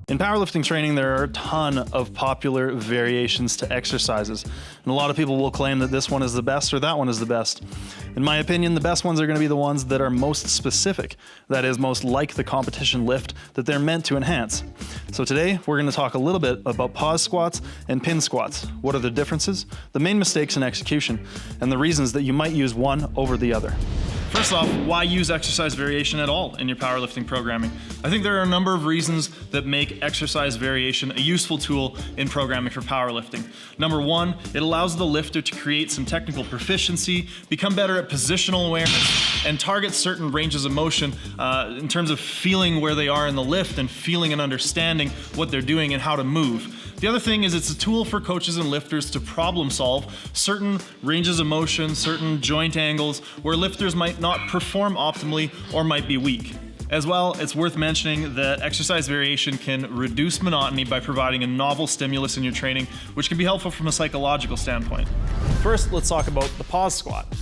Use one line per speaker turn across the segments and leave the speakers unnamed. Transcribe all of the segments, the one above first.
In powerlifting training, there are a ton of popular variations to exercises, and a lot of people will claim that this one is the best or that one is the best. In my opinion, the best ones are going to be the ones that are most specific, that is, most like the competition lift that they're meant to enhance. So today, we're going to talk a little bit about pause squats and pin squats. What are the differences, the main mistakes in execution, and the reasons that you might use one over the other. First off, why use exercise variation at all in your powerlifting programming? I think there are a number of reasons that make exercise variation a useful tool in programming for powerlifting. Number one, it allows the lifter to create some technical proficiency, become better at positional awareness, and target certain ranges of motion in terms of feeling where they are in the lift and feeling and understanding what they're doing and how to move. The other thing is it's a tool for coaches and lifters to problem solve certain ranges of motion, certain joint angles where lifters might not perform optimally or might be weak. As well, it's worth mentioning that exercise variation can reduce monotony by providing a novel stimulus in your training, which can be helpful from a psychological standpoint. First, let's talk about the pause squat.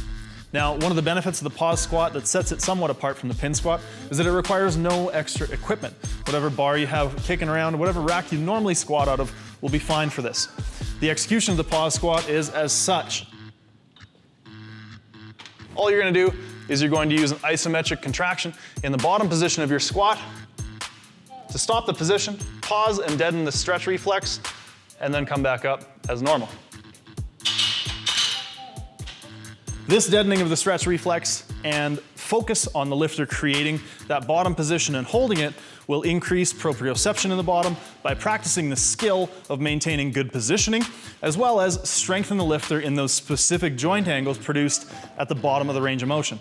Now, one of the benefits of the pause squat that sets it somewhat apart from the pin squat is that it requires no extra equipment. Whatever bar you have kicking around, whatever rack you normally squat out of will be fine for this. The execution of the pause squat is as such. All you're going to do is you're going to use an isometric contraction in the bottom position of your squat to stop the position, pause and deaden the stretch reflex, and then come back up as normal. This deadening of the stretch reflex and focus on the lifter creating that bottom position and holding it will increase proprioception in the bottom by practicing the skill of maintaining good positioning, as well as strengthen the lifter in those specific joint angles produced at the bottom of the range of motion.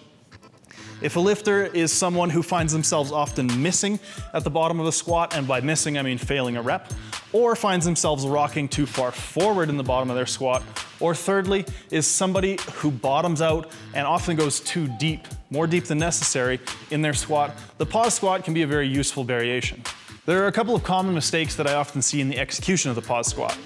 If a lifter is someone who finds themselves often missing at the bottom of the squat, and by missing I mean failing a rep, or finds themselves rocking too far forward in the bottom of their squat, or thirdly, is somebody who bottoms out and often goes too deep, more deep than necessary in their squat, the pause squat can be a very useful variation. There are a couple of common mistakes that I often see in the execution of the pause squat.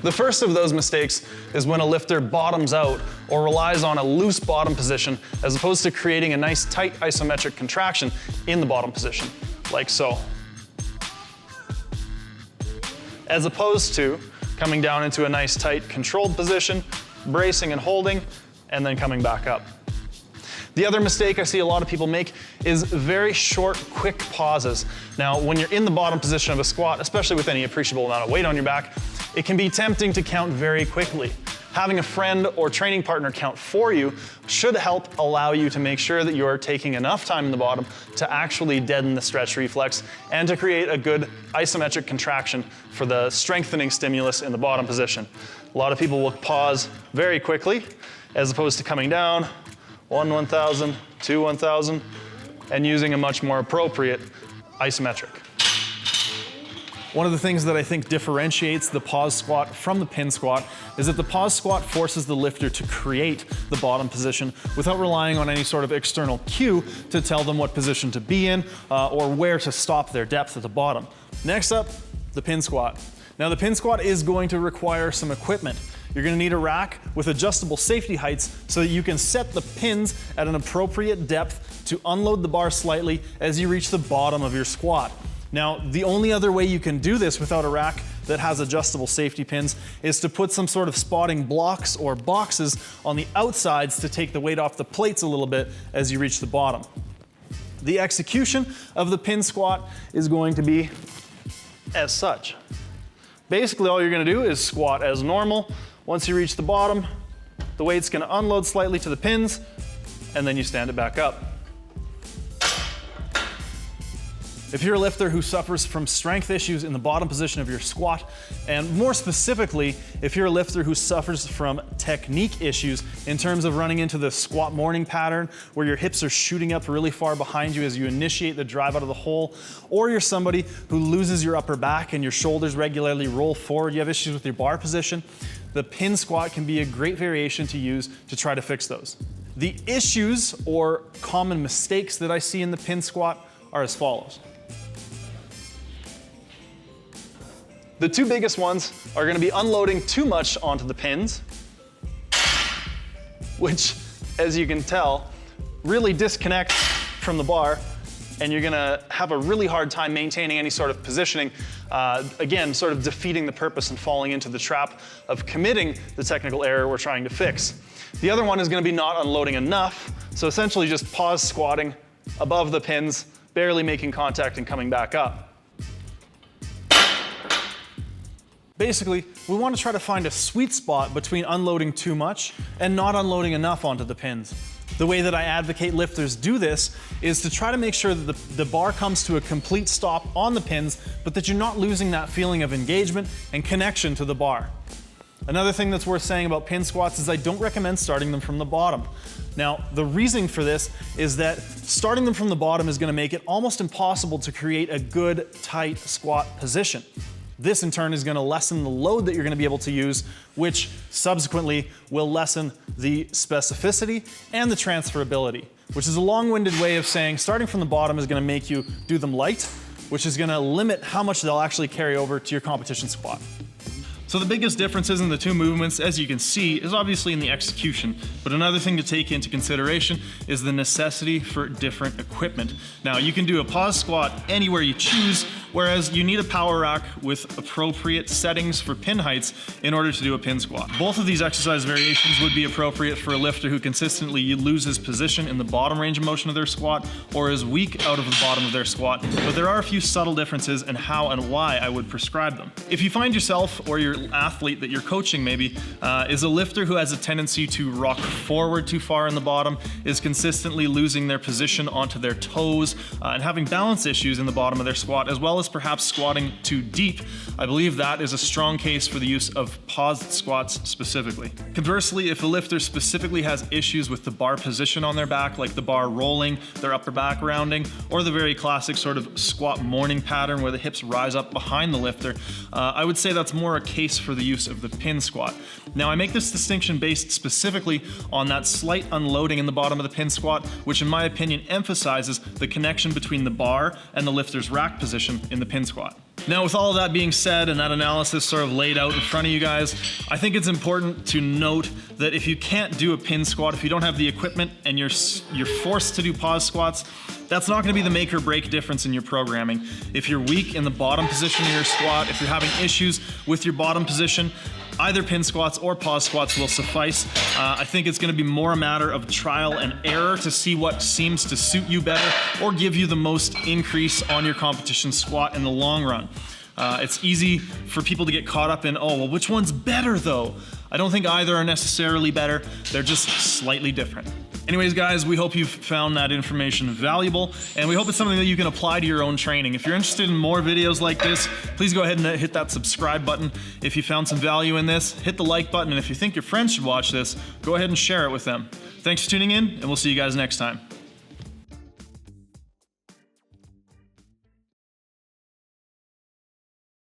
The first of those mistakes is when a lifter bottoms out or relies on a loose bottom position as opposed to creating a nice tight isometric contraction in the bottom position, like so. As opposed to coming down into a nice tight controlled position, bracing and holding, and then coming back up. The other mistake I see a lot of people make is very short, quick pauses. Now, when you're in the bottom position of a squat, especially with any appreciable amount of weight on your back, it can be tempting to count very quickly. Having a friend or training partner count for you should help allow you to make sure that you're taking enough time in the bottom to actually deaden the stretch reflex and to create a good isometric contraction for the strengthening stimulus in the bottom position. A lot of people will pause very quickly as opposed to coming down, 1 1,000, 2 1,000, and using a much more appropriate isometric. One of the things that I think differentiates the pause squat from the pin squat is that the pause squat forces the lifter to create the bottom position without relying on any sort of external cue to tell them what position to be in or where to stop their depth at the bottom. Next up, the pin squat. Now the pin squat is going to require some equipment. You're going to need a rack with adjustable safety heights so that you can set the pins at an appropriate depth to unload the bar slightly as you reach the bottom of your squat. Now, the only other way you can do this without a rack that has adjustable safety pins is to put some sort of spotting blocks or boxes on the outsides to take the weight off the plates a little bit as you reach the bottom. The execution of the pin squat is going to be as such. Basically, all you're going to do is squat as normal. Once you reach the bottom, the weight's going to unload slightly to the pins, and then you stand it back up. If you're a lifter who suffers from strength issues in the bottom position of your squat, and more specifically, if you're a lifter who suffers from technique issues in terms of running into the squat morning pattern where your hips are shooting up really far behind you as you initiate the drive out of the hole, or you're somebody who loses your upper back and your shoulders regularly roll forward, you have issues with your bar position, the pin squat can be a great variation to use to try to fix those. The issues or common mistakes that I see in the pin squat are as follows. the two biggest ones are gonna be unloading too much onto the pins, which, as you can tell, really disconnects from the bar, and you're gonna have a really hard time maintaining any sort of positioning. Again, sort of defeating the purpose and falling into the trap of committing the technical error we're trying to fix. The other one is gonna be not unloading enough, so essentially just pause squatting above the pins, barely making contact and coming back up. Basically, we want to try to find a sweet spot between unloading too much and not unloading enough onto the pins. The way that I advocate lifters do this is to try to make sure that the bar comes to a complete stop on the pins, but that you're not losing that feeling of engagement and connection to the bar. Another thing that's worth saying about pin squats is I don't recommend starting them from the bottom. Now, the reason for this is that starting them from the bottom is going to make it almost impossible to create a good, tight squat position. This in turn is going to lessen the load that you're going to be able to use, which subsequently will lessen the specificity and the transferability, which is a long-winded way of saying starting from the bottom is going to make you do them light, which is going to limit how much they'll actually carry over to your competition squat. So the biggest differences in the two movements, as you can see, is obviously in the execution. But another thing to take into consideration is the necessity for different equipment. Now, you can do a pause squat anywhere you choose, whereas you need a power rack with appropriate settings for pin heights in order to do a pin squat. Both of these exercise variations would be appropriate for a lifter who consistently loses position in the bottom range of motion of their squat or is weak out of the bottom of their squat, but there are a few subtle differences in how and why I would prescribe them. If you find yourself or your athlete that you're coaching maybe is a lifter who has a tendency to rock forward too far in the bottom, is consistently losing their position onto their toes, and having balance issues in the bottom of their squat, as well as perhaps squatting too deep, I believe that is a strong case for the use of paused squats specifically. Conversely, if a lifter specifically has issues with the bar position on their back, like the bar rolling, their upper back rounding, or the very classic sort of squat morning pattern where the hips rise up behind the lifter, I would say that's more a case for the use of the pin squat. Now, I make this distinction based specifically on that slight unloading in the bottom of the pin squat, which in my opinion emphasizes the connection between the bar and the lifter's rack position in the pin squat. Now, with all of that being said and that analysis sort of laid out in front of you guys, I think it's important to note that if you can't do a pin squat, if you don't have the equipment and you're forced to do pause squats, that's not going to be the make or break difference in your programming. If you're weak in the bottom position of your squat, if you're having issues with your bottom position, either pin squats or pause squats will suffice. I think it's going to be more a matter of trial and error to see what seems to suit you better or give you the most increase on your competition squat in the long run. It's easy for people to get caught up in, oh, well, which one's better though? I don't think either are necessarily better. They're just slightly different. Anyways, guys, we hope you've found that information valuable, and we hope it's something that you can apply to your own training. If you're interested in more videos like this, please go ahead and hit that subscribe button. If you found some value in this, hit the like button, and if you think your friends should watch this, go ahead and share it with them. Thanks for tuning in, and we'll see you guys next time.